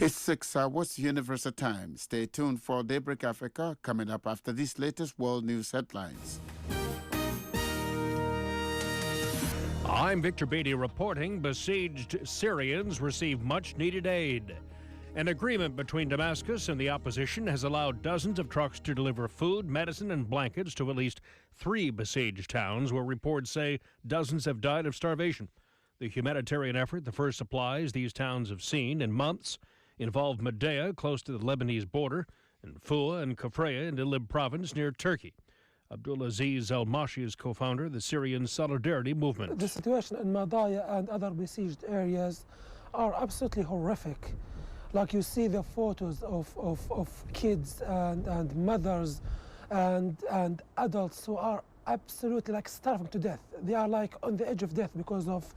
It's 6 hours Universal Time. Stay tuned for Daybreak Africa coming up after these latest world news headlines. I'm Victor Beatty reporting besieged Syrians receive much-needed aid. An agreement between Damascus and the opposition has allowed dozens of trucks to deliver food, medicine, and blankets to at least 3 besieged towns where reports say dozens have died of starvation. The humanitarian effort, the first supplies these towns have seen in months, involved Medea, close to the Lebanese border, and Fua and Kafraya in Idlib province near Turkey. Abdulaziz Al-Mashi is co-founder of the Syrian Solidarity Movement. The situation in Madaya and other besieged areas are absolutely horrific. Like you see the photos of kids and mothers and adults who are absolutely like starving to death. They are like on the edge of death because of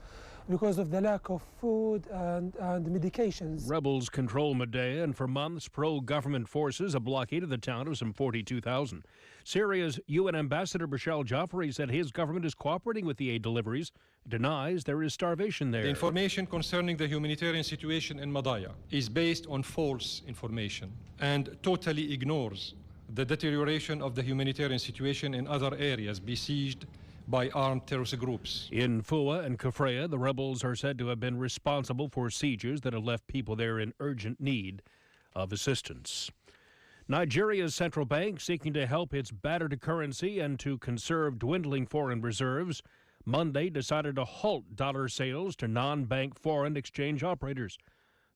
the lack of food and medications. Rebels control Medea, and for months, pro-government forces have blockaded the town of some 42,000. Syria's UN ambassador Bashar Jafari said his government is cooperating with the aid deliveries, denies there is starvation there. The information concerning the humanitarian situation in Madaya is based on false information and totally ignores the deterioration of the humanitarian situation in other areas besieged by armed terrorist groups. In Fua and Kafraya, the rebels are said to have been responsible for sieges that have left people there in urgent need of assistance. Nigeria's central bank, seeking to help its battered currency and to conserve dwindling foreign reserves, Monday decided to halt dollar sales to non-bank foreign exchange operators.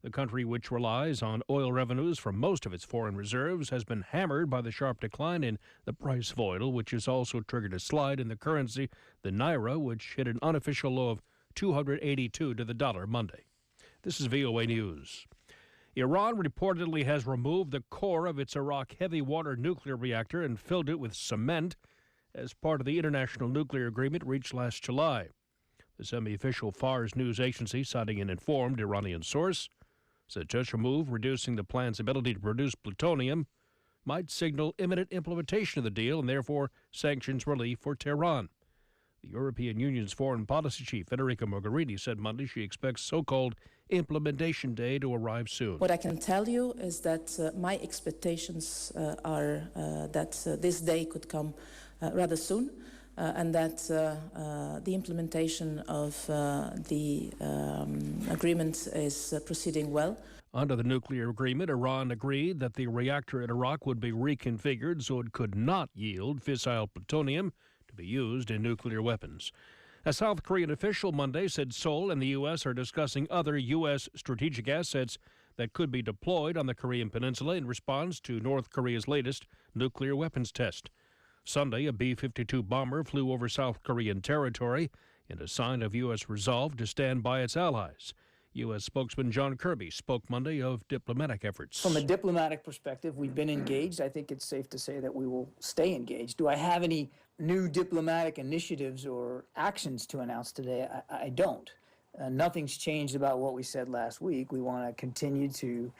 The country, which relies on oil revenues from most of its foreign reserves, has been hammered by the sharp decline in the price of oil, which has also triggered a slide in the currency, the naira, which hit an unofficial low of 282 to the dollar Monday. This is VOA News. Iran reportedly has removed the core of its Iraq heavy water nuclear reactor and filled it with cement as part of the international nuclear agreement reached last July. The semi-official Fars news agency, citing an informed Iranian source, said such a move, reducing the plant's ability to produce plutonium, might signal imminent implementation of the deal and therefore sanctions relief for Tehran. The European Union's foreign policy chief, Federica Mogherini, said Monday she expects so-called implementation day to arrive soon. What I can tell you is that my expectations are that this day could come rather soon. And that the implementation of the agreement is proceeding well. Under the nuclear agreement, Iran agreed that the reactor in Iraq would be reconfigured so it could not yield fissile plutonium to be used in nuclear weapons. A South Korean official Monday said Seoul and the U.S. are discussing other U.S. strategic assets that could be deployed on the Korean Peninsula in response to North Korea's latest nuclear weapons test. Sunday, a B-52 bomber flew over South Korean territory in a sign of U.S. resolve to stand by its allies. U.S. spokesman John Kirby spoke Monday of diplomatic efforts. From a diplomatic perspective, we've been engaged. I think it's safe to say that we will stay engaged. Do I have any new diplomatic initiatives or actions to announce today? I don't. Nothing's changed about what we said last week. We want to continue to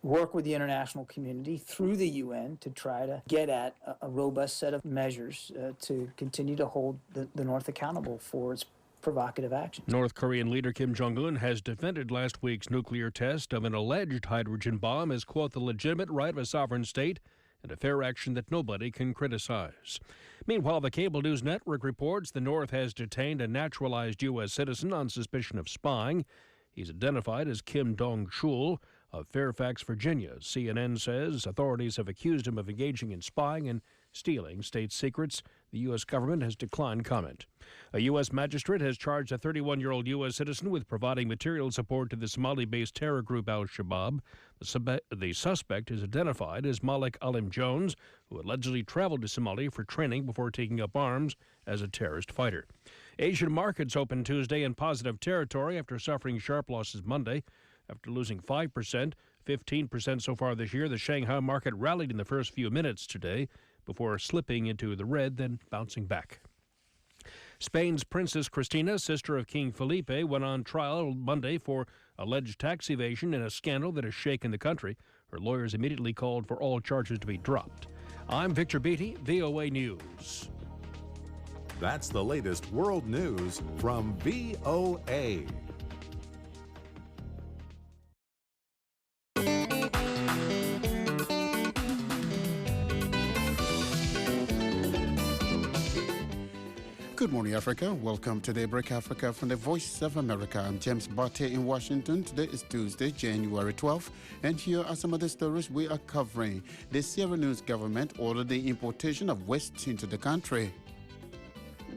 work with the international community through the UN to try to get at a robust set of measures to continue to hold the North accountable for its provocative actions. North Korean leader Kim Jong-un has defended last week's nuclear test of an alleged hydrogen bomb as, quote, the legitimate right of a sovereign state and a fair action that nobody can criticize. Meanwhile, the cable news network reports the North has detained a naturalized U.S. citizen on suspicion of spying. He's identified as Kim Dong-chul of Fairfax, Virginia. CNN says authorities have accused him of engaging in spying and stealing state secrets. The U.S. government has declined comment. A U.S. magistrate has charged a 31-year-old U.S. citizen with providing material support to the Somali-based terror group al-Shabaab. The suspect is identified as Malik Alim Jones, who allegedly traveled to Somalia for training before taking up arms as a terrorist fighter. Asian markets opened Tuesday in positive territory after suffering sharp losses Monday. After losing 5%, 15% so far this year, the Shanghai market rallied in the first few minutes today before slipping into the red, then bouncing back. Spain's Princess Cristina, sister of King Felipe, went on trial Monday for alleged tax evasion in a scandal that has shaken the country. Her lawyers immediately called for all charges to be dropped. I'm Victor Beatty, VOA News. That's the latest world news from VOA. Good morning, Africa. Welcome to Daybreak Africa from the Voice of America. I'm James Barty in Washington. Today is Tuesday, January 12th, and here are some of the stories we are covering. The Sierra Leone's government ordered the importation of waste into the country.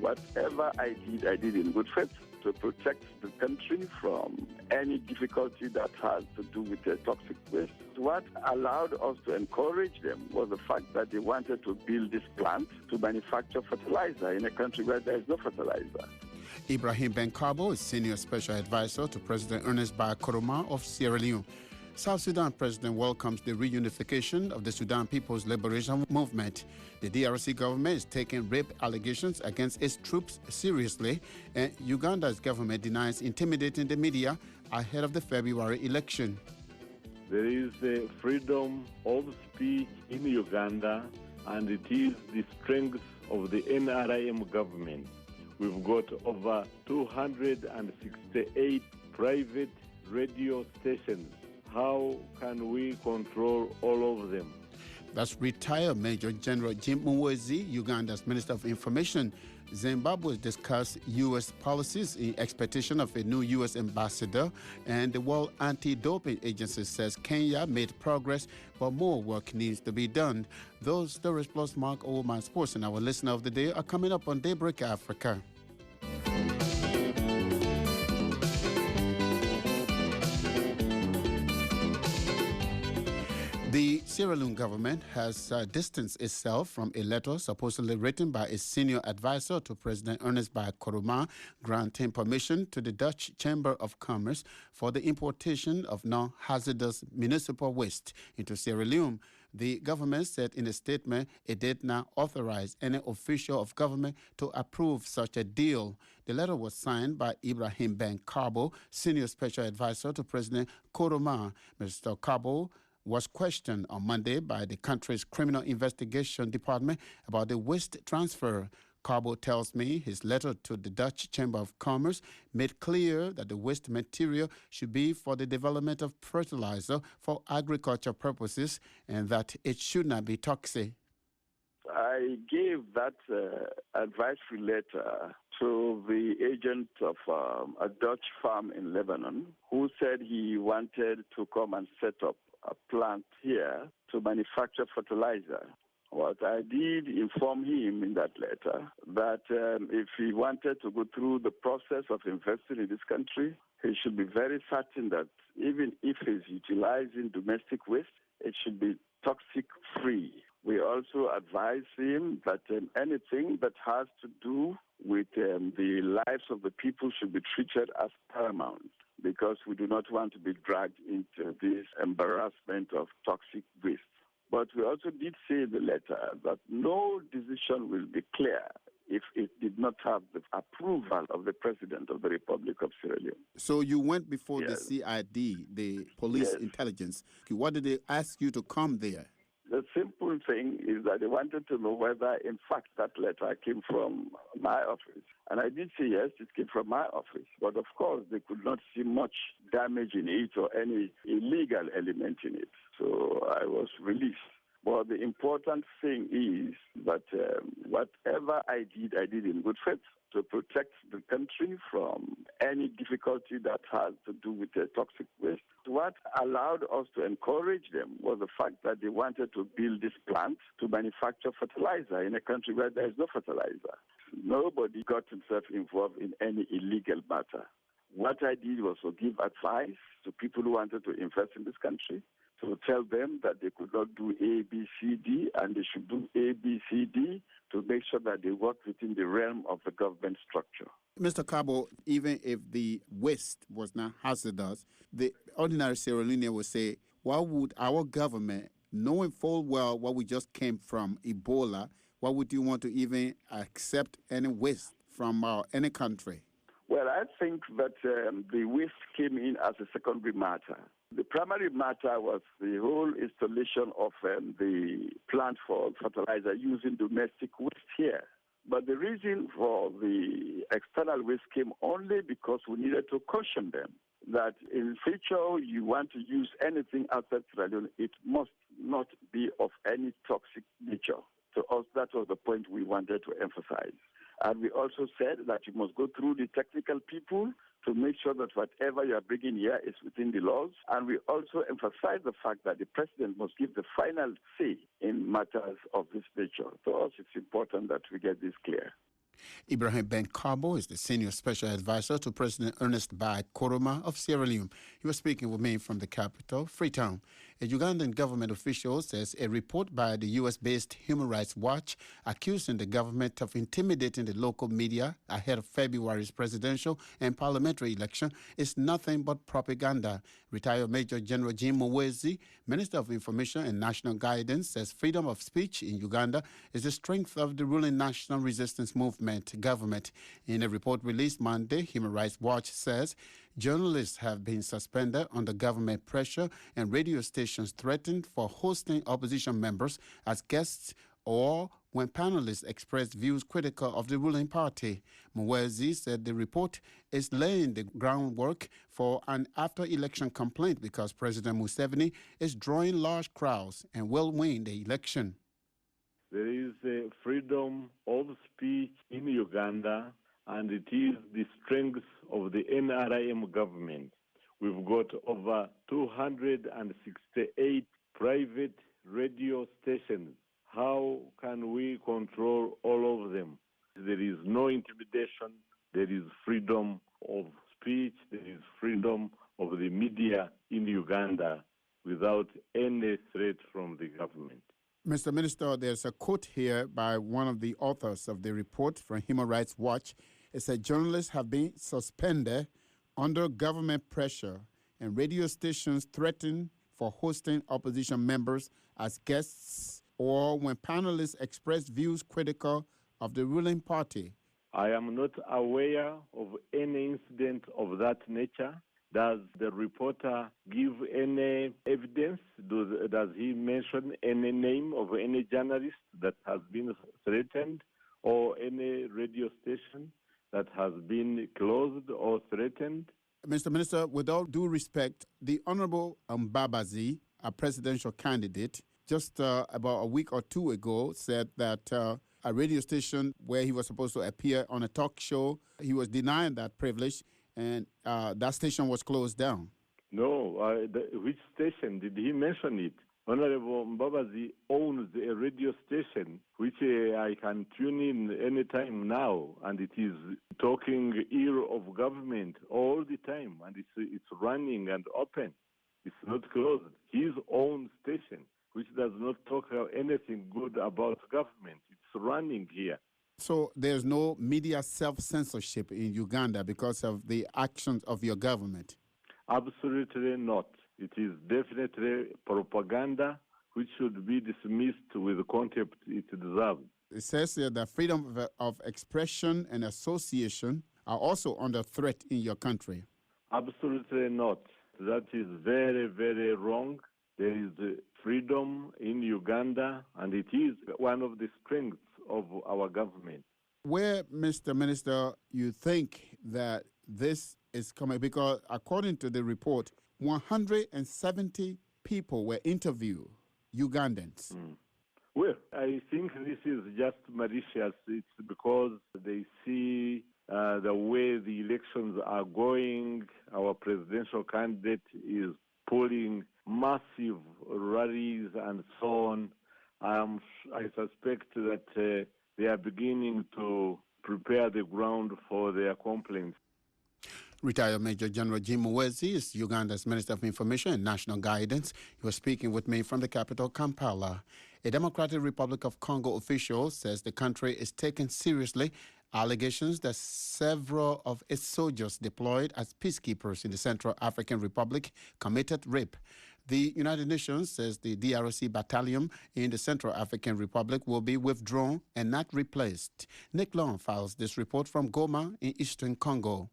Whatever I did in good faith to protect the country from any difficulty that has to do with the toxic waste. What allowed us to encourage them was the fact that they wanted to build this plant to manufacture fertilizer in a country where there is no fertilizer. Ibrahim Ben Cabo is Senior Special Advisor to President Ernest Bai Koroma of Sierra Leone. South Sudan President welcomes the reunification of the Sudan People's Liberation Movement. The DRC government is taking rape allegations against its troops seriously, and Uganda's government denies intimidating the media ahead of the February election. There is a freedom of speech in Uganda, and it is the strength of the NRM government. We've got over 268 private radio stations. How can we control all of them? That's retired Major General Jim Muhwezi, Uganda's Minister of Information. Zimbabwe discussed U.S. policies in expectation of a new U.S. ambassador, and the World Anti-Doping Agency says Kenya made progress, but more work needs to be done. Those stories plus Mark Oldman Sports and our listener of the day are coming up on Daybreak Africa. The Sierra Leone government has distanced itself from a letter supposedly written by a senior advisor to President Ernest Bai Koroma granting permission to the Dutch Chamber of Commerce for the importation of non-hazardous municipal waste into Sierra Leone. The government said in a statement it did not authorize any official of government to approve such a deal. The letter was signed by Ibrahim Ben Cabo, Senior Special Advisor to President Koroma. Mr. Cabo was questioned on Monday by the country's Criminal Investigation Department about the waste transfer. Cabo tells me his letter to the Dutch Chamber of Commerce made clear that the waste material should be for the development of fertilizer for agriculture purposes and that it should not be toxic. I gave that advisory letter to the agent of a Dutch farm in Lebanon who said he wanted to come and set up a plant here to manufacture fertilizer. What I did inform him in that letter that if he wanted to go through the process of investing in this country, he should be very certain that even if he's utilizing domestic waste, it should be toxic-free. We also advise him that anything that has to do with the lives of the people should be treated as paramount, because we do not want to be dragged into this embarrassment of toxic waste. But we also did say in the letter that no decision will be clear if it did not have the approval of the President of the Republic of Sierra Leone. So you went before Yes. the CID, the police Yes. intelligence. What did they ask you to come there? The simple thing is that they wanted to know whether, in fact, that letter came from my office. And I did say, yes, it came from my office. But, of course, they could not see much damage in it or any illegal element in it. So I was released. But the important thing is that whatever I did in good faith to protect the country from any difficulty that has to do with the toxic waste. What allowed us to encourage them was the fact that they wanted to build this plant to manufacture fertilizer in a country where there is no fertilizer. Nobody got himself involved in any illegal matter. What I did was to give advice to people who wanted to invest in this country, to tell them that they could not do A, B, C, D, and they should do A, B, C, D to make sure that they work within the realm of the government structure. Mr. Cabo, even if the waste was not hazardous, the ordinary Sierra Leonean would say, why would our government, knowing full well what we just came from, Ebola, why would you want to even accept any waste from any country? Well, I think that the waste came in as a secondary matter. The primary matter was the whole installation of the plant for fertilizer using domestic waste here. But the reason for the external waste came only because we needed to caution them that in future you want to use anything outside Sierra Leone, it must not be of any toxic nature. To us, that was the point we wanted to emphasize. And we also said that you must go through the technical people to make sure that whatever you are bringing here is within the laws. And we also emphasize the fact that the president must give the final say in matters of this nature. To us, it's important that we get this clear. Ibrahim Ben Carbo is the Senior Special Advisor to President Ernest Bai Koroma of Sierra Leone. He was speaking with me from the capital, Freetown. A Ugandan government official says a report by the U.S.-based Human Rights Watch accusing the government of intimidating the local media ahead of February's presidential and parliamentary election is nothing but propaganda. Retired Major General Jim Muhwezi, Minister of Information and National Guidance, says freedom of speech in Uganda is the strength of the ruling National Resistance Movement government. In a report released Monday, Human Rights Watch says journalists have been suspended under government pressure and radio stations threatened for hosting opposition members as guests or when panelists expressed views critical of the ruling party. Muhwezi said the report is laying the groundwork for an after-election complaint because President Museveni is drawing large crowds and will win the election. There is a freedom of speech in Uganda, and it is the strength of the NRM government. We've got over 268 private radio stations. How can we control all of them? There is no intimidation. There is freedom of speech. There is freedom of the media in Uganda without any threat from the government. Mr. Minister, there's a quote here by one of the authors of the report from Human Rights Watch. It said journalists have been suspended under government pressure and radio stations threatened for hosting opposition members as guests or when panelists express views critical of the ruling party. I am not aware of any incident of that nature. Does the reporter give any evidence? Does he mention any name of any journalist that has been threatened or any radio station that has been closed or threatened? Mr. Minister, with all due respect, the Honorable Mbabazi, a presidential candidate, just about a week or two ago said that a radio station where he was supposed to appear on a talk show, he was denied that privilege, and that station was closed down. No, which station? Did he mention it? Honorable Mbabazi owns a radio station which I can tune in anytime now, and it is talking ear of government all the time, and it's running and open. It's not closed. His own station, which does not talk anything good about government. It's running here. So there's no media self-censorship in Uganda because of the actions of your government? Absolutely not. It is definitely propaganda which should be dismissed with the contempt it deserves. It says here that freedom of expression and association are also under threat in your country. Absolutely not. That is very, very wrong. There is freedom in Uganda, and it is one of the strengths of our government. Where, Mr. Minister, you think that this is coming? Because according to the report, 170 people were interviewed, Ugandans. Well, I think this is just malicious. It's because they see the way the elections are going. Our presidential candidate is pulling massive rallies and so on. I suspect that they are beginning to prepare the ground for their complaints. Retired Major General Jim Muhwezi is Uganda's Minister of Information and National Guidance. He was speaking with me from the capital, Kampala. A Democratic Republic of Congo official says the country is taking seriously allegations that several of its soldiers deployed as peacekeepers in the Central African Republic committed rape. The United Nations says the DRC battalion in the Central African Republic will be withdrawn and not replaced. Nick Long files this report from Goma in eastern Congo.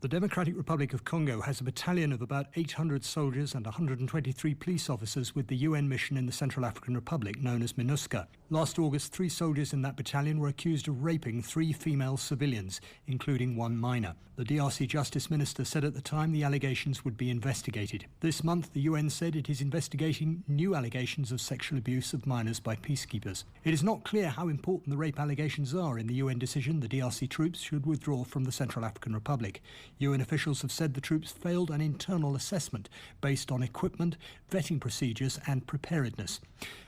The Democratic Republic of Congo has a battalion of about 800 soldiers and 123 police officers with the UN mission in the Central African Republic, known as MINUSCA. Last August, 3 soldiers in that battalion were accused of raping 3 female civilians, including 1 minor. The DRC Justice Minister said at the time the allegations would be investigated. This month, the UN said it is investigating new allegations of sexual abuse of minors by peacekeepers. It is not clear how important the rape allegations are in the UN decision the DRC troops should withdraw from the Central African Republic. UN officials have said the troops failed an internal assessment based on equipment, vetting procedures and preparedness.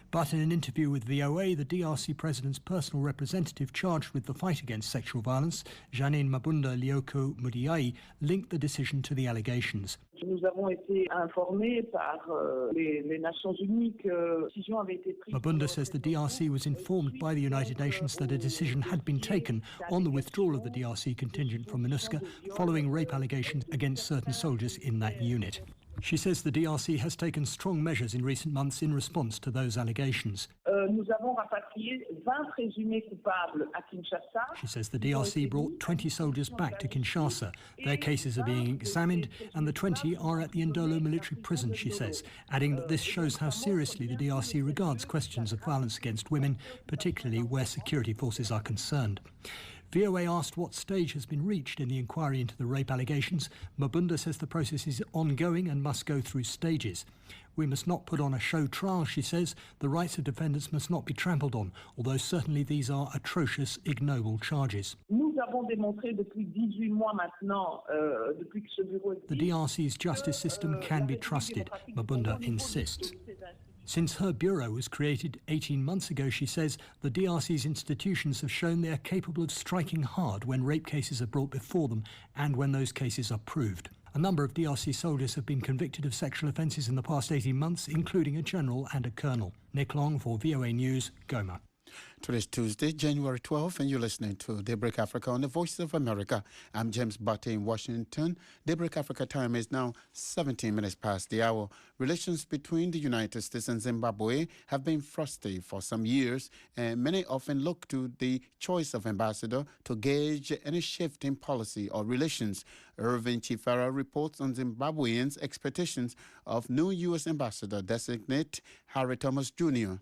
But in an interview with VOA, the DRC president's personal representative charged with the fight against sexual violence, Janine Mabunda Lioko Mudiai, linked the decision to the allegations. Mabunda says the DRC was informed by the United Nations that a decision had been taken on the withdrawal of the DRC contingent from MINUSCA following rape allegations against certain soldiers in that unit. She says the DRC has taken strong measures in recent months in response to those allegations. She says the DRC brought 20 soldiers back to Kinshasa. Their cases are being examined and the 20 are at the Ndolo military prison, she says, adding that this shows how seriously the DRC regards questions of violence against women, particularly where security forces are concerned. VOA asked what stage has been reached in the inquiry into the rape allegations. Mabunda says the process is ongoing and must go through stages. We must not put on a show trial, she says. The rights of defendants must not be trampled on, although certainly these are atrocious, ignoble charges. The DRC's justice system can be trusted, Mabunda insists. Since her bureau was created 18 months ago, she says, the DRC's institutions have shown they are capable of striking hard when rape cases are brought before them and when those cases are proved. A number of DRC soldiers have been convicted of sexual offences in the past 18 months, including a general and a colonel. Nick Long for VOA News, Goma. Today's Tuesday, January 12th, and you're listening to Daybreak Africa on the Voice of America. I'm James Butte in Washington. Daybreak Africa time is now 17 minutes past the hour. Relations between the United States and Zimbabwe have been frosty for some years, and many often look to the choice of ambassador to gauge any shift in policy or relations. Irvin Chifara reports on Zimbabweans' expectations of new U.S. ambassador-designate Harry Thomas Jr.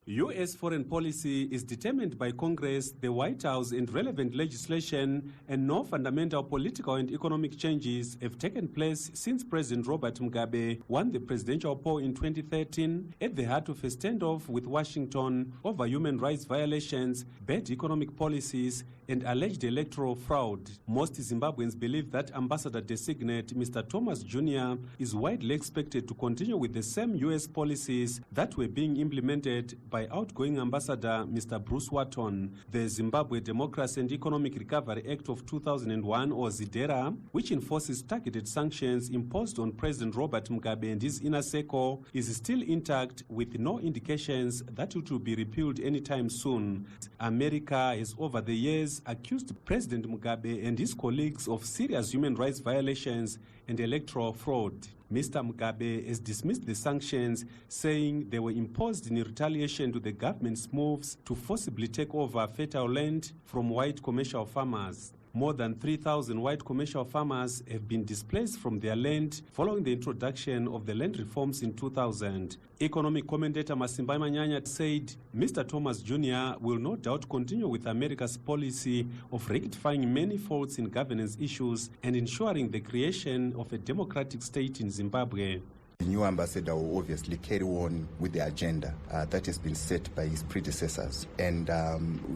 U.S. foreign policy is determined by Congress, the White House, and relevant legislation, and no fundamental political and economic changes have taken place since President Robert Mugabe won the presidential poll in 2013 at the heart of a standoff with Washington over human rights violations, bad economic policies, and alleged electoral fraud. Most Zimbabweans believe that Ambassador-designate Mr. Thomas Jr. is widely expected to continue with the same U.S. policies that were being implemented by outgoing Ambassador Mr. Bruce Watton. The Zimbabwe Democracy and Economic Recovery Act of 2001, or ZIDERA, which enforces targeted sanctions imposed on President Robert Mugabe and his inner circle, is still intact with no indications that it will be repealed anytime soon. America has over the years accused President Mugabe and his colleagues of serious human rights violations and electoral fraud. Mr. Mugabe has dismissed the sanctions, saying they were imposed in retaliation to the government's moves to forcibly take over fertile land from white commercial farmers. More than 3,000 white commercial farmers have been displaced from their land following the introduction of the land reforms in 2000. Economic commentator Masimbai Manyanya said Mr. Thomas Jr. will no doubt continue with America's policy of rectifying many faults in governance issues and ensuring the creation of a democratic state in Zimbabwe. The new ambassador will obviously carry on with the agenda that has been set by his predecessors. And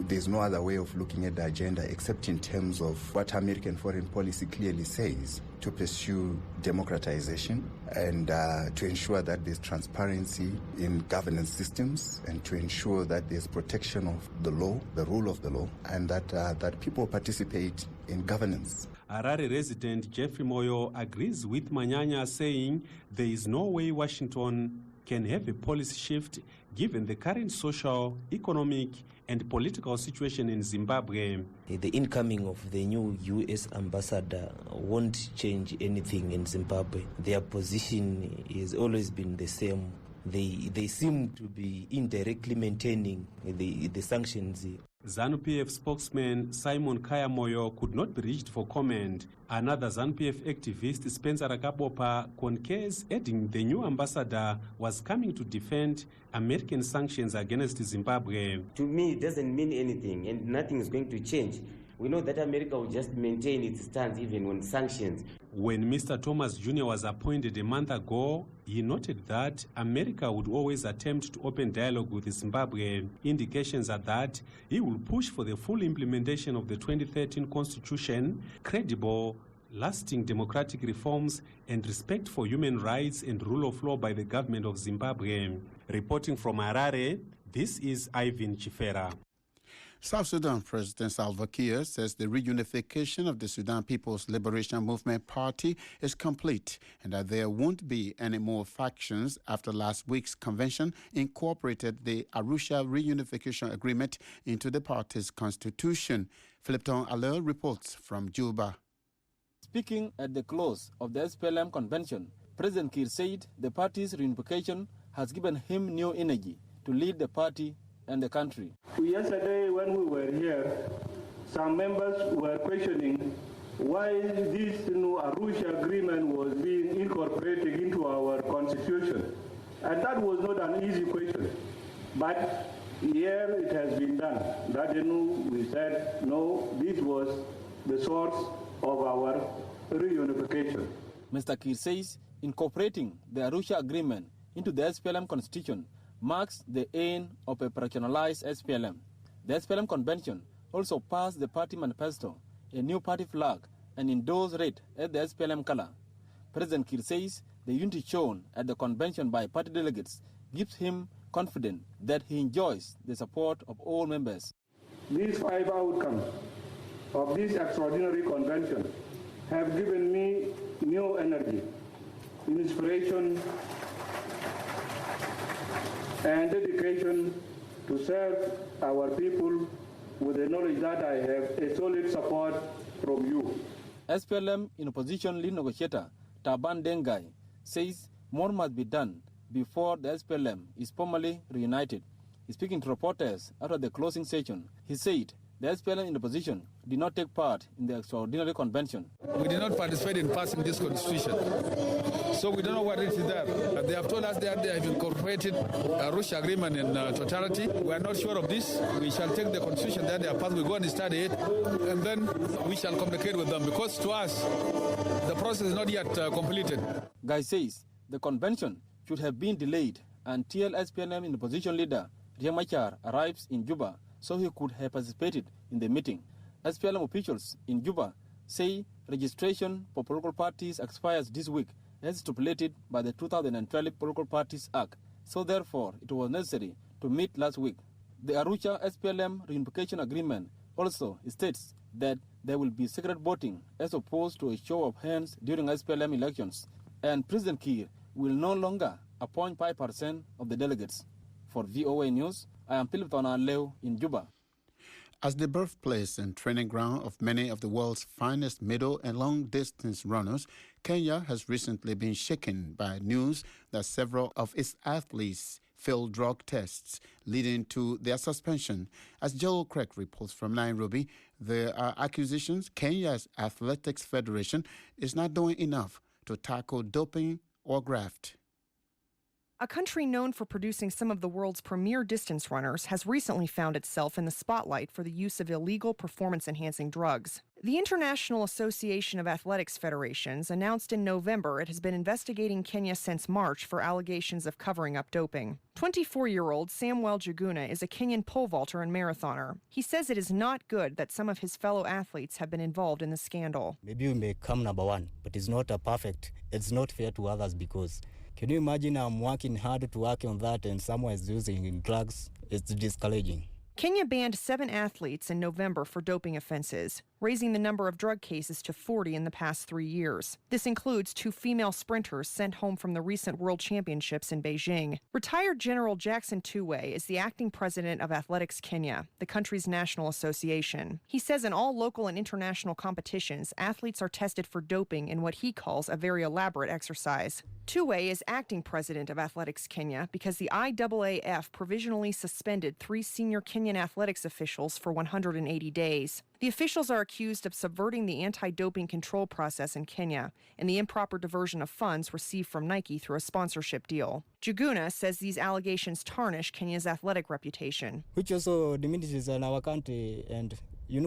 there's no other way of looking at the agenda except in terms of what American foreign policy clearly says, to pursue democratization and to ensure that there's transparency in governance systems and to ensure that there's protection of the law, the rule of the law, and that people participate in governance. Harare resident Jeffrey Moyo agrees with Manyanya, saying there is no way Washington can have a policy shift given the current social, economic, and political situation in Zimbabwe. The incoming of the new U.S. ambassador won't change anything in Zimbabwe. Their position has always been the same. They seem to be indirectly maintaining the sanctions ZANU-PF spokesman Simon Kayamoyo could not be reached for comment. Another ZANU-PF activist, Spencer Rakabopa, concurs, adding the new ambassador was coming to defend American sanctions against Zimbabwe. To me, it doesn't mean anything, and nothing is going to change. We know that America will just maintain its stance even on sanctions. When Mr. Thomas Jr. was appointed a month ago, he noted that America would always attempt to open dialogue with Zimbabwe. Indications are that he will push for the full implementation of the 2013 constitution, credible, lasting democratic reforms, and respect for human rights and rule of law by the government of Zimbabwe. Reporting from Harare, this is Ivan Chifera. South Sudan President Salva Kiir says the reunification of the Sudan People's Liberation Movement Party is complete and that there won't be any more factions after last week's convention incorporated the Arusha Reunification Agreement into the party's constitution. Philipton Aller reports from Juba. Speaking at the close of the SPLM convention, President Kiir said the party's reunification has given him new energy to lead the party and the country. Yesterday when we were here, some members were questioning why this new Arusha agreement was being incorporated into our constitution. And that was not an easy question. But here it has been done. That we said, no, this was the source of our reunification. Mr. Kiir says incorporating the Arusha agreement into the SPLM constitution marks the end of a personalized SPLM. The SPLM convention also passed the party manifesto, a new party flag, and endorsed red as the SPLM color. President Kiir says the unity shown at the convention by party delegates gives him confidence that he enjoys the support of all members. These 5 outcomes of this extraordinary convention have given me new energy, inspiration, and dedication to serve our people with the knowledge that I have a solid support from you. SPLM in opposition lead negotiator Taban Dengai says more must be done before the SPLM is formally reunited. Speaking to reporters after the closing session, he said the SPLM in opposition did not take part in the extraordinary convention. We did not participate in passing this constitution, so we don't know what it is there. They have told us that they have incorporated a Arusha agreement in totality. We are not sure of this. We shall take the constitution that they have passed, we go and study it, and then we shall communicate with them, because to us, the process is not yet completed. Guy says the convention should have been delayed until SPLM in opposition leader Riek Machar arrives in Juba so he could have participated in the meeting. SPLM officials in Juba say registration for political parties expires this week as stipulated by the 2012 Political Parties Act, so therefore it was necessary to meet last week. The Arusha SPLM reunification agreement also states that there will be secret voting as opposed to a show of hands during SPLM elections, and President Kiir will no longer appoint 5% of the delegates. For VOA News, I am Philip Tonaleu in Juba. As the birthplace and training ground of many of the world's finest middle and long-distance runners, Kenya has recently been shaken by news that several of its athletes failed drug tests, leading to their suspension. As Joel Craig reports from Nairobi, there are accusations Kenya's Athletics Federation is not doing enough to tackle doping or graft. A country known for producing some of the world's premier distance runners has recently found itself in the spotlight for the use of illegal performance-enhancing drugs. The International Association of Athletics Federations announced in November it has been investigating Kenya since March for allegations of covering up doping. 24-year-old Samuel Juguna is a Kenyan pole vaulter and marathoner. He says it is not good that some of his fellow athletes have been involved in the scandal. Maybe we may come number one, but it's not a perfect. It's not fair to others because can you imagine I'm working hard to work on that and someone is using drugs? It's discouraging. Kenya banned 7 athletes in November for doping offenses, raising the number of drug cases to 40 in the past 3 years. This includes 2 female sprinters sent home from the recent World Championships in Beijing. Retired General Jackson Tuwei is the acting president of Athletics Kenya, the country's national association. He says in all local and international competitions, athletes are tested for doping in what he calls a very elaborate exercise. Tuwe is acting president of Athletics Kenya because the IAAF provisionally suspended 3 senior Kenyan athletics officials for 180 days. The officials are accused of subverting the anti-doping control process in Kenya and the improper diversion of funds received from Nike through a sponsorship deal. Juguna says these allegations tarnish Kenya's athletic reputation. Which also diminishes in our country, and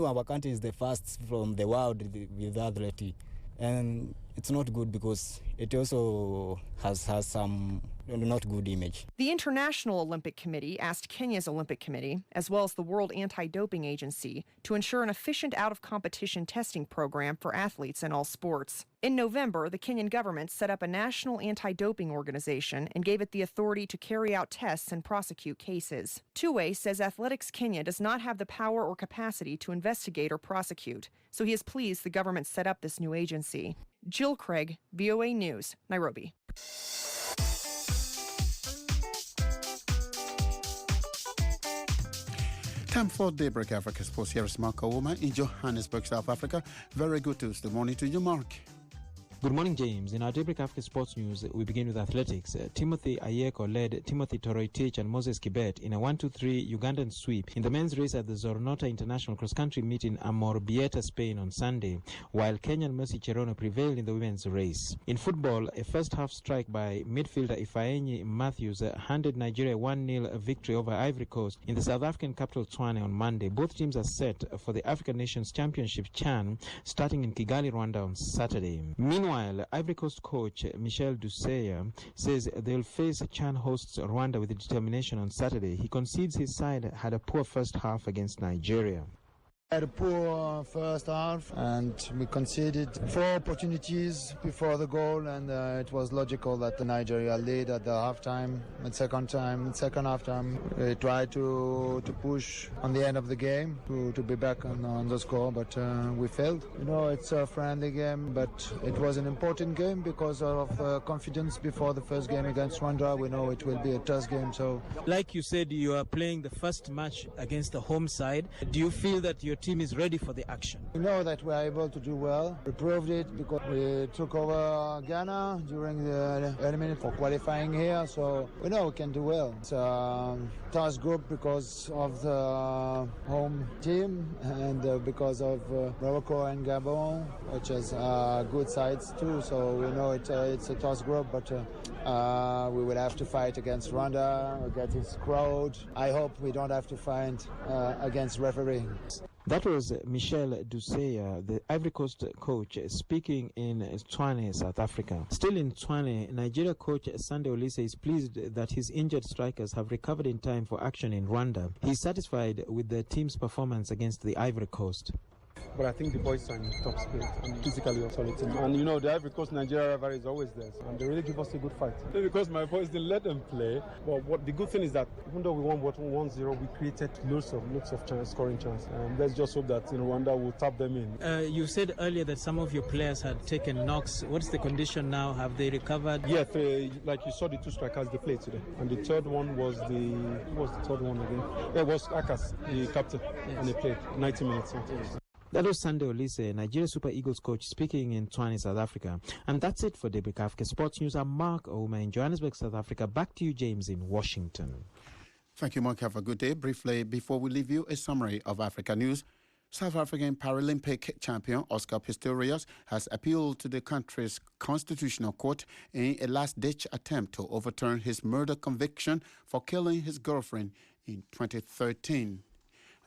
our country is the first from the world with athletics. And it's not good because it also has some not good image. The International Olympic Committee asked Kenya's Olympic Committee, as well as the World Anti-Doping Agency, to ensure an efficient out-of-competition testing program for athletes in all sports. In November, the Kenyan government set up a national anti-doping organization and gave it the authority to carry out tests and prosecute cases. Tuwe says Athletics Kenya does not have the power or capacity to investigate or prosecute, so he is pleased the government set up this new agency. Jill Craig, VOA News, Nairobi. Time for Daybreak Africa Sports. Here is Mark Kawuma in Johannesburg, South Africa. Very good Tuesday morning to you, Mark. Good morning, James. In our Daybreak Africa Sports News, we begin with athletics. Timothy Ayeko led Timothy Toroitich and Moses Kibet in a 1-2-3 Ugandan sweep in the men's race at the Zornota International Cross Country Meet in Amorebieta, Spain on Sunday, while Kenyan Mercy Cherono prevailed in the women's race. In football, a first-half strike by midfielder Ifeanyi Matthews handed Nigeria a 1-0 victory over Ivory Coast in the South African capital Tshwane on Monday. Both teams are set for the African Nations Championship CHAN starting in Kigali, Rwanda on Saturday. Meanwhile, Ivory Coast coach Michel Duseya says they'll face CHAN hosts Rwanda with determination on Saturday. He concedes his side had a poor first half against Nigeria. Had a poor first half and we conceded 4 opportunities before the goal, and it was logical that the Nigeria lead at the halftime. At second half time, we tried to push on the end of the game to be back on the score, but we failed. It's a friendly game, but it was an important game because of confidence before the first game against Rwanda. We know it will be a tough game. So, like you said, you are playing the first match against the home side. Do you feel that your team is ready for the action? We know that we are able to do well. We proved it because we took over Ghana during the early minute for qualifying here, so we know we can do well. It's a tough group because of the home team and because of Morocco and Gabon, which has good sides too, so we know it's a tough group, but we will have to fight against Rwanda, against its crowd. I hope we don't have to fight against refereeing. That was Michel Duseya, the Ivory Coast coach, speaking in Tshwane, South Africa. Still in Tshwane, Nigeria coach Sunday Olise is pleased that his injured strikers have recovered in time for action in Rwanda. He's satisfied with the team's performance against the Ivory Coast. But I think the boys are in top spirit and physically also solid team. And the Ivory Coast Nigeria rivalry is always there, and they really give us a good fight. Because my boys didn't let them play. But what the good thing is that even though we won 1-0, we created lots of scoring chances. Let's just hope that Rwanda will tap them in. You said earlier that some of your players had taken knocks. What's the condition now? Have they recovered? Yeah, like you saw the 2 strikers they played today, and the third one was who was the third one again? Yeah, it was Akas, the captain, yes. And they played 90 minutes. Yes. That was Sunday Olise, Nigeria Super Eagles coach, speaking in Tshwane, South Africa. And that's it for Daybreak Africa Sports News. I'm Mark Ouma in Johannesburg, South Africa. Back to you, James, in Washington. Thank you, Mark. Have a good day. Briefly, before we leave you, a summary of Africa news. South African Paralympic champion Oscar Pistorius has appealed to the country's constitutional court in a last-ditch attempt to overturn his murder conviction for killing his girlfriend in 2013.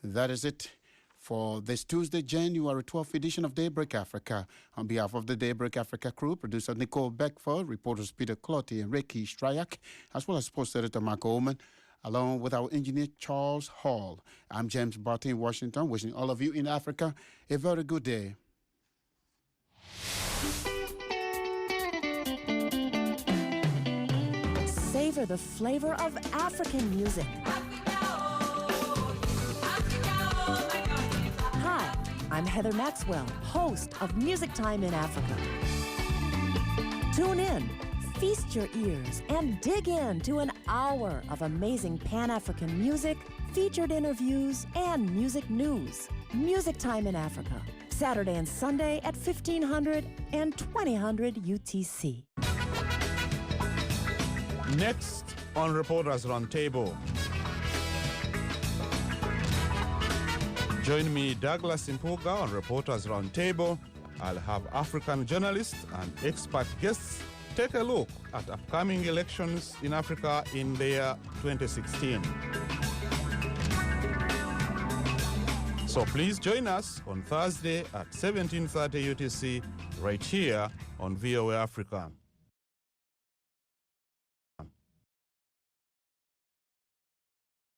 That is it for this Tuesday, January 12th edition of Daybreak Africa. On behalf of the Daybreak Africa crew, producer Nicole Beckford, reporters Peter Clotty and Ricky Stryak, as well as sports editor Mark Oman, along with our engineer Charles Hall. I'm James Barton in Washington, wishing all of you in Africa a very good day. Savor the flavor of African music. Hi, I'm Heather Maxwell, host of Music Time in Africa. Tune in, feast your ears, and dig into an hour of amazing Pan-African music, featured interviews, and music news. Music Time in Africa, Saturday and Sunday at 1500 and 2000 UTC. Next on Reporters Roundtable. Join me, Douglas Impuga, on Reporters Roundtable. I'll have African journalists and expert guests take a look at upcoming elections in Africa in the year 2016. So please join us on Thursday at 17:30 UTC right here on VOA Africa.